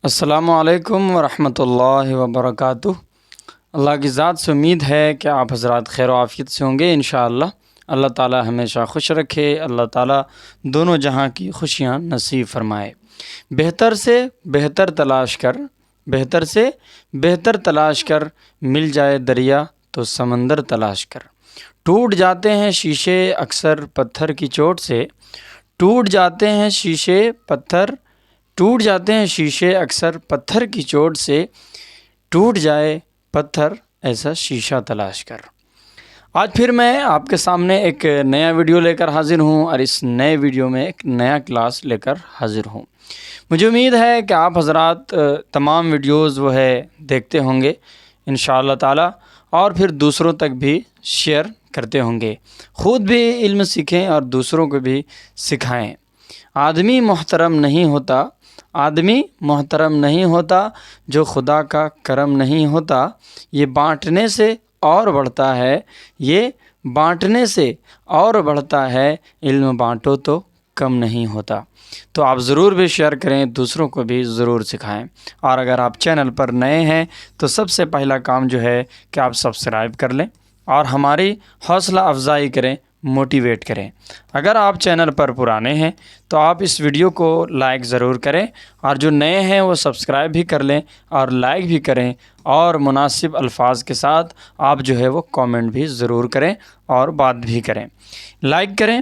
السلام علیکم ورحمۃ اللہ وبرکاتہ۔ اللہ کی ذات سے امید ہے کہ آپ حضرات خیر و عافیت سے ہوں گے انشاءاللہ۔ اللہ تعالی ہمیشہ خوش رکھے، اللہ تعالی دونوں جہاں کی خوشیاں نصیب فرمائے۔ بہتر سے بہتر تلاش کر، بہتر سے بہتر تلاش کر، مل جائے دریا تو سمندر تلاش کر۔ ٹوٹ جاتے ہیں شیشے اکثر پتھر کی چوٹ سے، ٹوٹ جاتے ہیں شیشے ٹوٹ جاتے ہیں شیشے اکثر پتھر کی چوٹ سے، ٹوٹ جائے پتھر ایسا شیشہ تلاش کر۔ آج پھر میں آپ کے سامنے ایک نیا ویڈیو لے کر حاضر ہوں، اور اس نئے ویڈیو میں ایک نیا کلاس لے کر حاضر ہوں۔ مجھے امید ہے کہ آپ حضرات تمام ویڈیوز دیکھتے ہوں گے انشاءاللہ تعالی، اور پھر دوسروں تک بھی شیئر کرتے ہوں گے، خود بھی علم سیکھیں اور دوسروں کو بھی سکھائیں۔ آدمی محترم نہیں ہوتا جو خدا کا کرم نہیں ہوتا، یہ بانٹنے سے اور بڑھتا ہے، یہ بانٹنے سے اور بڑھتا ہے، علم بانٹو تو کم نہیں ہوتا۔ تو آپ ضرور بھی شیئر کریں، دوسروں کو بھی ضرور سکھائیں۔ اور اگر آپ چینل پر نئے ہیں تو سب سے پہلا کام جو ہے کہ آپ سبسکرائب کر لیں اور ہماری حوصلہ افزائی کریں، موٹیویٹ کریں۔ اگر آپ چینل پر پرانے ہیں تو آپ اس ویڈیو کو لائک ضرور کریں، اور جو نئے ہیں وہ سبسکرائب بھی کر لیں اور لائک بھی کریں، اور مناسب الفاظ کے ساتھ آپ جو ہے وہ کامنٹ بھی ضرور کریں اور بات بھی کریں۔ لائک کریں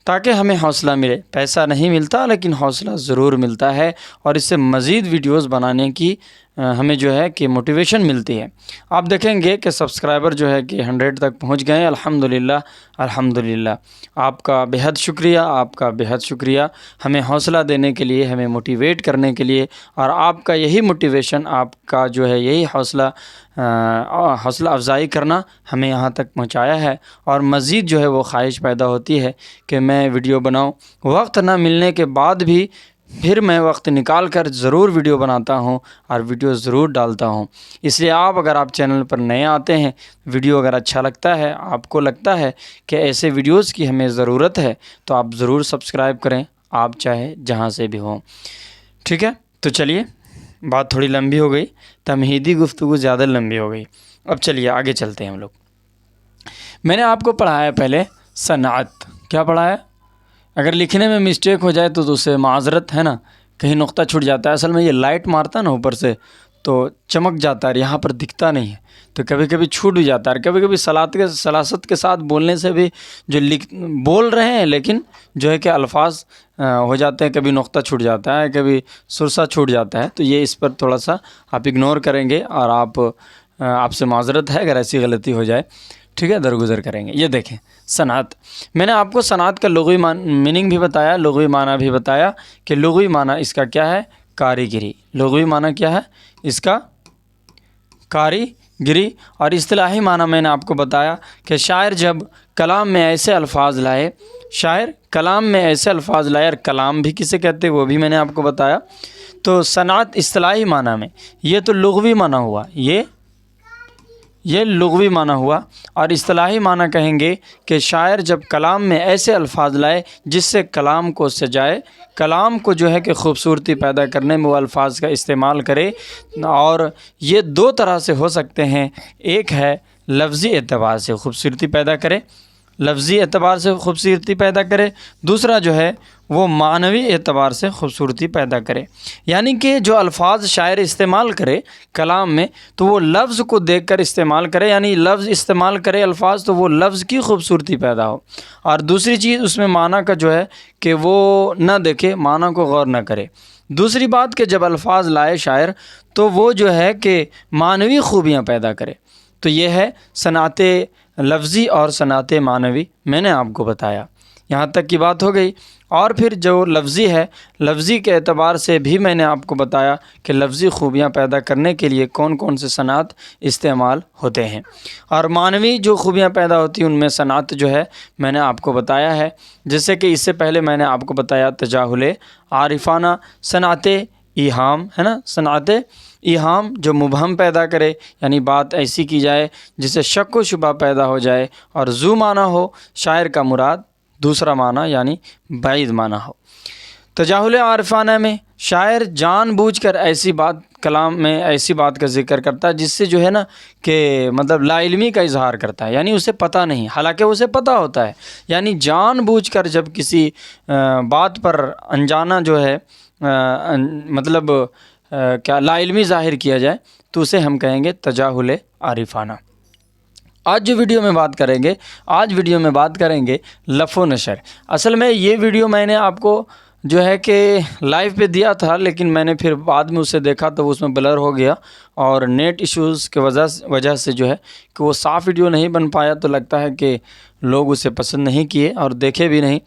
تاکہ ہمیں حوصلہ ملے، پیسہ نہیں ملتا لیکن حوصلہ ضرور ملتا ہے، اور اس سے مزید ویڈیوز بنانے کی ہمیں جو ہے کہ موٹیویشن ملتی ہے۔ آپ دیکھیں گے کہ سبسکرائبر جو ہے کہ 100 تک پہنچ گئے ہیں، الحمدللہ۔ آپ کا بہت شکریہ ہمیں حوصلہ دینے کے لیے، ہمیں موٹیویٹ کرنے کے لیے، اور آپ کا یہی موٹیویشن، آپ کا جو ہے یہی حوصلہ افزائی کرنا ہمیں یہاں تک پہنچایا ہے، اور مزید جو ہے وہ خواہش پیدا ہوتی ہے کہ میں ویڈیو بناؤں۔ وقت نہ ملنے کے بعد بھی پھر میں وقت نکال کر ضرور ویڈیو بناتا ہوں اور ویڈیو ضرور ڈالتا ہوں۔ اس لیے اگر آپ چینل پر نئے آتے ہیں، ویڈیو اگر اچھا لگتا ہے، آپ کو لگتا ہے کہ ایسے ویڈیوز کی ہمیں ضرورت ہے، تو آپ ضرور سبسکرائب کریں، آپ چاہے جہاں سے بھی ہوں۔ ٹھیک ہے، تو چلیے، بات تھوڑی لمبی ہو گئی، تمہیدی گفتگو زیادہ لمبی ہو گئی، اب چلیے آگے چلتے ہیں ہم لوگ۔ میں نے آپ کو پڑھایا پہلے صنعت، کیا پڑھایا؟ اگر لکھنے میں مسٹیک ہو جائے تو اسے معذرت ہے نا، کہیں نقطہ چھوٹ جاتا ہے۔ اصل میں یہ لائٹ مارتا ہے نا اوپر سے تو چمک جاتا ہے، یہاں پر دکھتا نہیں ہے، تو کبھی کبھی چھوٹ بھی جاتا ہے۔ کبھی کبھی سلاست کے ساتھ بولنے سے بھی جو بول رہے ہیں لیکن جو ہے کہ الفاظ ہو جاتے ہیں، کبھی نقطہ چھوٹ جاتا ہے، کبھی سرسہ چھوٹ جاتا ہے، تو یہ اس پر تھوڑا سا آپ اگنور کریں گے، اور آپ سے معذرت ہے اگر ایسی غلطی ہو جائے، ٹھیک ہے، درگزر کریں گے۔ یہ دیکھیں صنعت، میں نے آپ کو صنعت کا لغوی میننگ بھی بتایا، لغوی معنی بھی بتایا کہ لغوی معنی اس کا کیا ہے؟ کاریگری۔ لغوی معنی کیا ہے اس کا؟ کاریگری۔ اور اصطلاحی معنی میں نے آپ کو بتایا کہ شاعر جب کلام میں ایسے الفاظ لائے، اور کلام بھی کسے کہتے ہیں وہ بھی میں نے آپ کو بتایا۔ تو صنعت اصطلاحی معنی میں، یہ تو لغوی معنی ہوا، یہ لغوی معنی ہوا، اور اصطلاحی معنی کہیں گے کہ شاعر جب کلام میں ایسے الفاظ لائے جس سے کلام کو سجائے، کلام کو جو ہے کہ خوبصورتی پیدا کرنے میں وہ الفاظ کا استعمال کرے۔ اور یہ دو طرح سے ہو سکتے ہیں، ایک ہے لفظی اعتبار سے خوبصورتی پیدا کرے، دوسرا جو ہے وہ معنوی اعتبار سے خوبصورتی پیدا کرے۔ یعنی کہ جو الفاظ شاعر استعمال کرے کلام میں تو وہ لفظ کو دیکھ کر استعمال کرے، یعنی لفظ استعمال کرے الفاظ تو وہ لفظ کی خوبصورتی پیدا ہو، اور دوسری چیز اس میں معنی کا جو ہے کہ وہ نہ دیکھے، معنی کو غور نہ کرے۔ دوسری بات کہ جب الفاظ لائے شاعر تو وہ جو ہے کہ معنوی خوبیاں پیدا کرے۔ تو یہ ہے صنعت لفظی اور صنعت معنوی، میں نے آپ کو بتایا، یہاں تک کی بات ہو گئی۔ اور پھر جو لفظی ہے، لفظی کے اعتبار سے بھی میں نے آپ کو بتایا کہ لفظی خوبیاں پیدا کرنے کے لیے کون کون سے صنعت استعمال ہوتے ہیں، اور معنوی جو خوبیاں پیدا ہوتی ہیں ان میں صنعت جو ہے میں نے آپ کو بتایا ہے۔ جیسے کہ اس سے پہلے میں نے آپ کو بتایا تجاہل عارفانہ، صنعت ایہام ہے نا، صنعت ایہام جو مبہم پیدا کرے، یعنی بات ایسی کی جائے جسے شک و شبہ پیدا ہو جائے، اور ذو معنی ہو، شاعر کا مراد دوسرا معنی یعنی بعید معنی ہو۔ تجاہل عارفانہ میں شاعر جان بوجھ کر ایسی بات کلام میں ایسی بات کا ذکر کرتا ہے جس سے جو ہے نا کہ مطلب لا علمی کا اظہار کرتا ہے، یعنی اسے پتہ نہیں، حالانکہ اسے پتہ ہوتا ہے۔ یعنی جان بوجھ کر جب کسی بات پر انجانا جو ہے مطلب کیا لا علمی ظاہر کیا جائے تو اسے ہم کہیں گے تجاہل عارفانہ۔ آج جو ویڈیو میں بات کریں گے لف و نشر۔ اصل میں یہ ویڈیو میں نے آپ کو جو ہے کہ لائیو پہ دیا تھا، لیکن میں نے پھر بعد میں اسے دیکھا تو اس میں بلر ہو گیا، اور نیٹ ایشوز کے وجہ سے جو ہے کہ وہ صاف ویڈیو نہیں بن پایا، تو لگتا ہے کہ لوگ اسے پسند نہیں کیے اور دیکھے بھی نہیں۔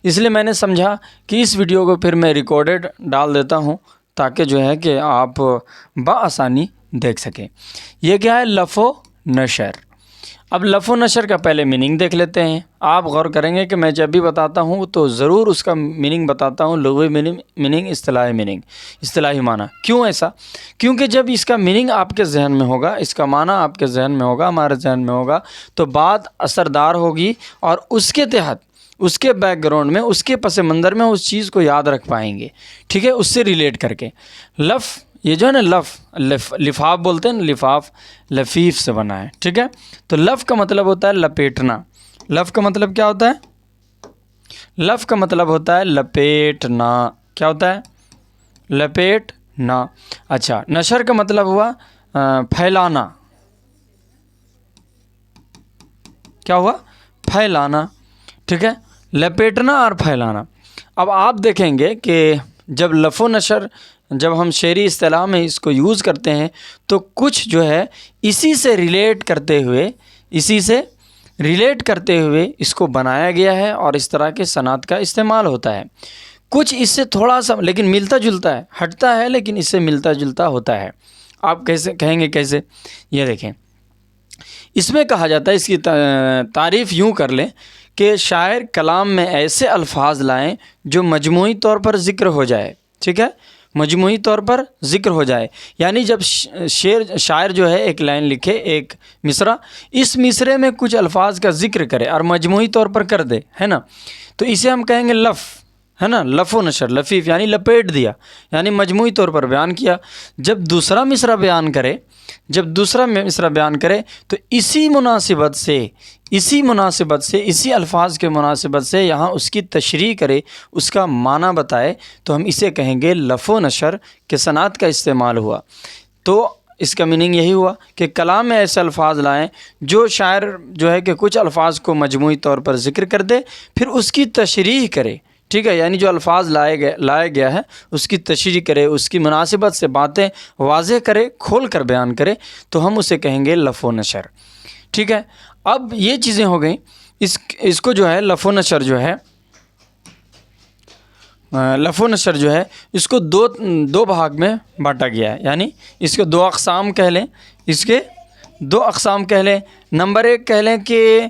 اس لیے میں نے سمجھا کہ اس ویڈیو کو پھر میں ریکارڈڈ ڈال دیتا ہوں تاکہ جو ہے کہ آپ بآسانی دیکھ سکیں۔ یہ کیا ہے؟ لف و نشر۔ اب لف و نشر کا پہلے میننگ دیکھ لیتے ہیں۔ آپ غور کریں گے کہ میں جب بھی بتاتا ہوں تو ضرور اس کا میننگ بتاتا ہوں، لغوی میننگ، اصطلاحی معنی۔ کیوں ایسا؟ کیونکہ جب اس کا میننگ آپ کے ذہن میں ہوگا، اس کا معنی آپ کے ذہن میں ہوگا، ہمارے ذہن میں ہوگا، تو بات اثردار ہوگی، اور اس کے تحت، اس کے بیک گراؤنڈ میں، اس کے پس منظر میں اس چیز کو یاد رکھ پائیں گے، ٹھیک ہے، اس سے ریلیٹ کر کے۔ لف، یہ جو ہے نا لفاف بولتے ہیں نا، لفاف لفیف سے بنا ہے، ٹھیک ہے۔ تو لف کا مطلب ہوتا ہے لپیٹنا۔ لف کا مطلب کیا ہوتا ہے؟ لف کا مطلب ہوتا ہے لپیٹنا۔ کیا ہوتا ہے؟ لپیٹنا۔ اچھا، نشر کا مطلب ہوا پھیلانا۔ کیا ہوا؟ پھیلانا، ٹھیک ہے، لپیٹنا اور پھیلانا۔ اب آپ دیکھیں گے کہ جب لف و نشر، جب ہم شعری اصطلاح میں اس کو یوز کرتے ہیں تو کچھ جو ہے اسی سے ریلیٹ کرتے ہوئے اس کو بنایا گیا ہے، اور اس طرح کے صنعت کا استعمال ہوتا ہے۔ کچھ اس سے تھوڑا سا لیکن ملتا جلتا ہے، ہٹتا ہے لیکن اس سے ملتا جلتا ہوتا ہے۔ آپ کیسے کہیں گے؟ کیسے؟ یہ دیکھیں، اس میں کہا جاتا ہے، اس کی تعریف یوں کر لیں کہ شاعر کلام میں ایسے الفاظ لائیں جو مجموعی طور پر ذکر ہو جائے، ٹھیک ہے، مجموعی طور پر ذکر ہو جائے۔ یعنی جب شاعر جو ہے ایک لائن لکھے، ایک مصرع، اس مصرعے میں کچھ الفاظ کا ذکر کرے اور مجموعی طور پر کر دے، ہے نا، تو اسے ہم کہیں گے لف، ہے نا، لف و نشر، لفیف یعنی لپیٹ دیا، یعنی مجموعی طور پر بیان کیا۔ جب دوسرا مصرع بیان کرے تو اسی الفاظ کے مناسبت سے یہاں اس کی تشریح کرے، اس کا معنی بتائے، تو ہم اسے کہیں گے لف و نشر کے صنعت کا استعمال ہوا۔ تو اس کا میننگ یہی ہوا کہ کلام میں ایسے الفاظ لائیں جو شاعر جو ہے کہ کچھ الفاظ کو مجموعی طور پر ذکر کر دے، پھر اس کی تشریح کرے، ٹھیک ہے، یعنی جو الفاظ لائے گیا ہے اس کی تشریح کرے، اس کی مناسبت سے باتیں واضح کرے، کھول کر بیان کرے، تو ہم اسے کہیں گے لف و نشر، ٹھیک ہے۔ اب یہ چیزیں ہو گئیں، اس کو جو ہے لف و نشر جو ہے اس کو دو بھاگ میں بانٹا گیا ہے، یعنی اس کے دو اقسام کہہ لیں، نمبر ایک کہہ لیں کہ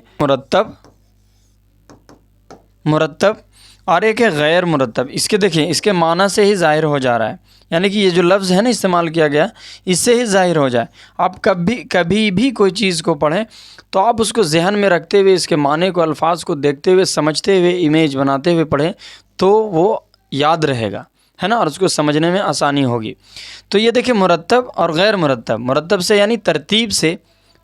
مرتب اور ایک ہے غیر مرتب۔ اس کے دیکھیں، اس کے معنی سے ہی ظاہر ہو جا رہا ہے، یعنی کہ یہ جو لفظ ہے نا استعمال کیا گیا، اس سے ہی ظاہر ہو جائے۔ آپ کبھی بھی کوئی چیز کو پڑھیں تو آپ اس کو ذہن میں رکھتے ہوئے، اس کے معنی کو، الفاظ کو دیکھتے ہوئے، سمجھتے ہوئے، امیج بناتے ہوئے پڑھیں تو وہ یاد رہے گا، ہے نا، اور اس کو سمجھنے میں آسانی ہوگی۔ تو یہ دیکھیں، مرتب اور غیر مرتب۔ مرتب سے یعنی ترتیب سے،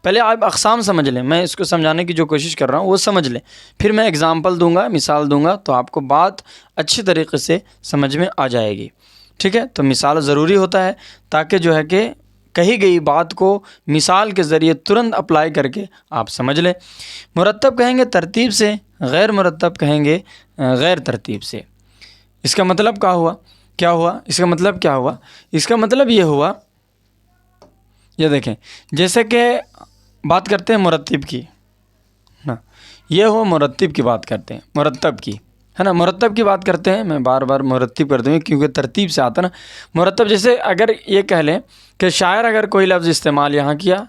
پہلے آپ اقسام سمجھ لیں، میں اس کو سمجھانے کی جو کوشش کر رہا ہوں وہ سمجھ لیں، پھر میں اگزامپل دوں گا، مثال دوں گا، تو آپ کو بات اچھی طریقے سے سمجھ میں آ جائے گی، ٹھیک ہے۔ تو مثال ضروری ہوتا ہے تاکہ جو ہے کہ کہی گئی بات کو مثال کے ذریعے ترنت اپلائی کر کے آپ سمجھ لیں۔ مرتب کہیں گے ترتیب سے، غیر مرتب کہیں گے غیر ترتیب سے۔ اس کا مطلب کیا ہوا؟ اس کا مطلب یہ ہوا، یہ دیکھیں، جیسے کہ بات کرتے ہیں مرتب کی، یہ ہو مرتب کی بات کرتے ہیں، مرتب کی، ہے نا، مرتب کی بات کرتے ہیں، میں بار بار مرتب کر دوں کیونکہ ترتیب سے آتا نا مرتب۔ جیسے اگر یہ کہہ لیں کہ شاعر اگر کوئی لفظ استعمال یہاں کیا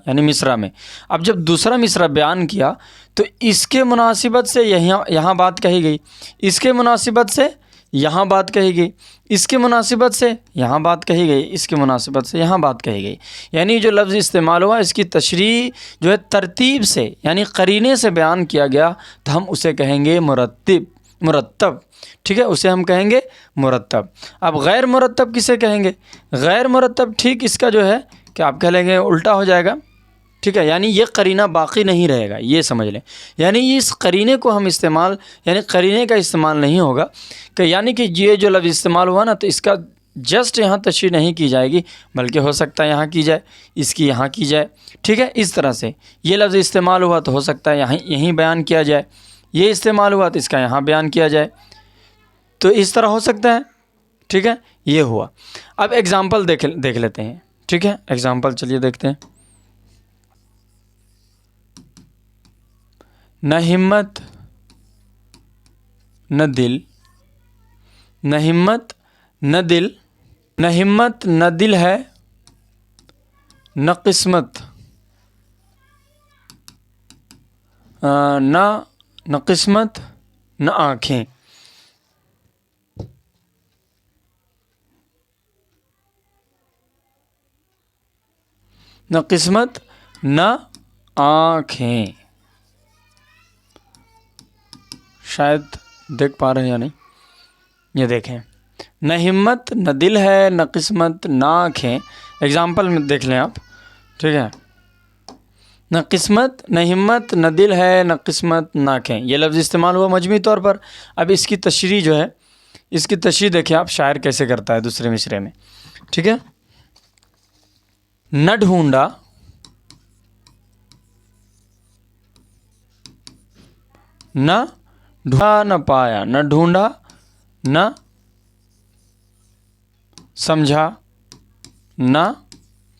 یعنی مصرع میں، اب جب دوسرا مصرع بیان کیا تو اس کے مناسبت سے یہاں بات کہی گئی، اس کے مناسبت سے یہاں بات کہی گئی، اس کے مناسبت سے یہاں بات کہی گئی، اس کے مناسبت سے یہاں بات کہی گئی، یعنی جو لفظ استعمال ہوا اس کی تشریح جو ہے ترتیب سے یعنی قرینے سے بیان کیا گیا، تو ہم اسے کہیں گے مرتب، مرتب، ٹھیک ہے، اسے ہم کہیں گے مرتب۔ اب غیر مرتب کسے کہیں گے؟ غیر مرتب ٹھیک اس کا جو ہے کہ آپ کہہ لیں گے الٹا ہو جائے گا، ٹھیک ہے، یعنی یہ قرینہ باقی نہیں رہے گا، یہ سمجھ لیں، یعنی اس قرینے کو ہم استعمال، یعنی قرینے کا استعمال نہیں ہوگا، کہ یعنی کہ یہ جو لفظ استعمال ہوا نا تو اس کا جسٹ یہاں تشریح نہیں کی جائے گی، بلکہ ہو سکتا ہے یہاں کی جائے، اس کی یہاں کی جائے، ٹھیک ہے، اس طرح سے یہ لفظ استعمال ہوا تو ہو سکتا ہے یہیں بیان کیا جائے، یہ استعمال ہوا تو اس کا یہاں بیان کیا جائے، تو اس طرح ہو سکتا ہے، ٹھیک ہے، یہ ہوا۔ اب ایگزامپل دیکھ لیتے ہیں، ٹھیک ہے، ایگزامپل چلیے دیکھتے ہیں۔ نہ ہمت نہ دل، نہ ہمت نہ دل، نہ ہمت نہ دل ہے، نہ قسمت، نہ قسمت نہ آنکھیں، نہ قسمت نہ آنکھیں، شاید دیکھ پا رہے ہیں یا نہیں، یہ دیکھیں، نہ ہمت نہ دل ہے، نہ قسمت نہ آنکھیں۔ ایگزامپل میں دیکھ لیں آپ، ٹھیک ہے، نہ قسمت، نہ ہمت، نہ دل ہے، نہ قسمت نہ آنکھیں، یہ لفظ استعمال ہوا مجموعی طور پر۔ اب اس کی تشریح جو ہے، اس کی تشریح دیکھیں آپ شاعر کیسے کرتا ہے دوسرے مصرعے میں، ٹھیک ہے۔ نہ ڈھونڈا نہ پایا، نہ ڈھونڈا نہ سمجھا نہ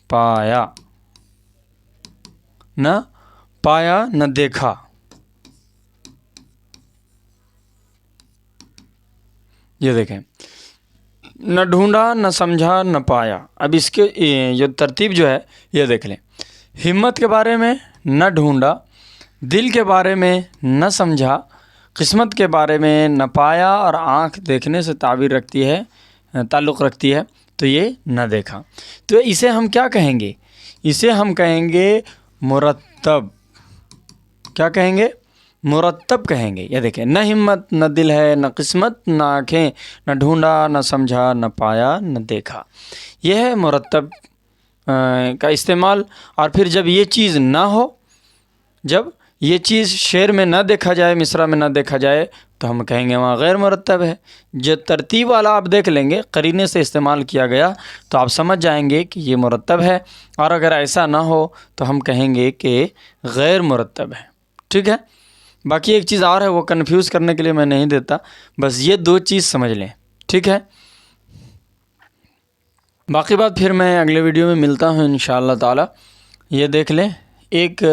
پایا، نہ پایا نہ دیکھا، یہ دیکھیں، نہ ڈھونڈا نہ سمجھا نہ پایا۔ اب اس کے یہ ترتیب جو ہے یہ دیکھ لیں، ہمت کے بارے میں نہ ڈھونڈا، دل کے بارے میں نہ سمجھا، قسمت کے بارے میں نہ پایا، اور آنکھ دیکھنے سے تعلق رکھتی ہے تو یہ نہ دیکھا۔ تو اسے ہم کیا کہیں گے؟ اسے ہم کہیں گے مرتب۔ کیا کہیں گے؟ مرتب کہیں گے۔ یہ دیکھیں، نہ ہمت نہ دل ہے، نہ قسمت نہ آنکھیں، نہ ڈھونڈا نہ سمجھا نہ پایا نہ دیکھا، یہ ہے مرتب کا استعمال۔ اور پھر جب یہ چیز نہ ہو، جب یہ چیز شعر میں نہ دیکھا جائے، مصرع میں نہ دیکھا جائے، تو ہم کہیں گے وہاں غیر مرتب ہے۔ جو ترتیب والا آپ دیکھ لیں گے، قرینے سے استعمال کیا گیا، تو آپ سمجھ جائیں گے کہ یہ مرتب ہے، اور اگر ایسا نہ ہو تو ہم کہیں گے کہ غیر مرتب ہے، ٹھیک ہے۔ باقی ایک چیز اور ہے، وہ کنفیوز کرنے کے لیے میں نہیں دیتا، بس یہ دو چیز سمجھ لیں، ٹھیک ہے۔ باقی بات پھر میں اگلے ویڈیو میں ملتا ہوں انشاءاللہ تعالی۔ یہ دیکھ لیں، ایک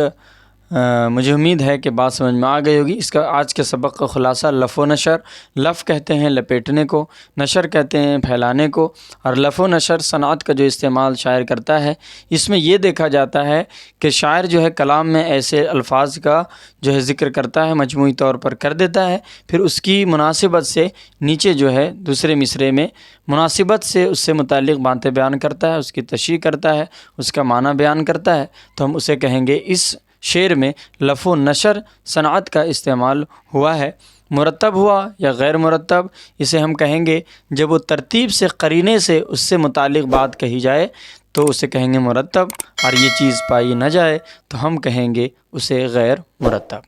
مجھے امید ہے کہ بات سمجھ میں آ گئی ہوگی۔ اس کا آج کے سبق کا خلاصہ، لف و نشر، لف کہتے ہیں لپیٹنے کو، نشر کہتے ہیں پھیلانے کو، اور لف و نشر صنعت کا جو استعمال شاعر کرتا ہے، اس میں یہ دیکھا جاتا ہے کہ شاعر جو ہے کلام میں ایسے الفاظ کا جو ہے ذکر کرتا ہے، مجموعی طور پر کر دیتا ہے، پھر اس کی مناسبت سے نیچے جو ہے دوسرے مصرعے میں مناسبت سے اس سے متعلق باتیں بیان کرتا ہے، اس کی تشریح کرتا ہے، اس کا معنی بیان کرتا ہے، تو ہم اسے کہیں گے اس شعر میں لف و نشر صنعت کا استعمال ہوا ہے۔ مرتب ہوا یا غیر مرتب، اسے ہم کہیں گے جب وہ ترتیب سے، قرینے سے اس سے متعلق بات کہی جائے تو اسے کہیں گے مرتب، اور یہ چیز پائی نہ جائے تو ہم کہیں گے اسے غیر مرتب۔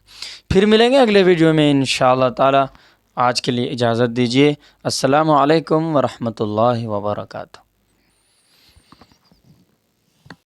پھر ملیں گے اگلے ویڈیو میں انشاءاللہ تعالی۔ آج کے لیے اجازت دیجیے۔ السلام علیکم ورحمۃ اللہ وبرکاتہ۔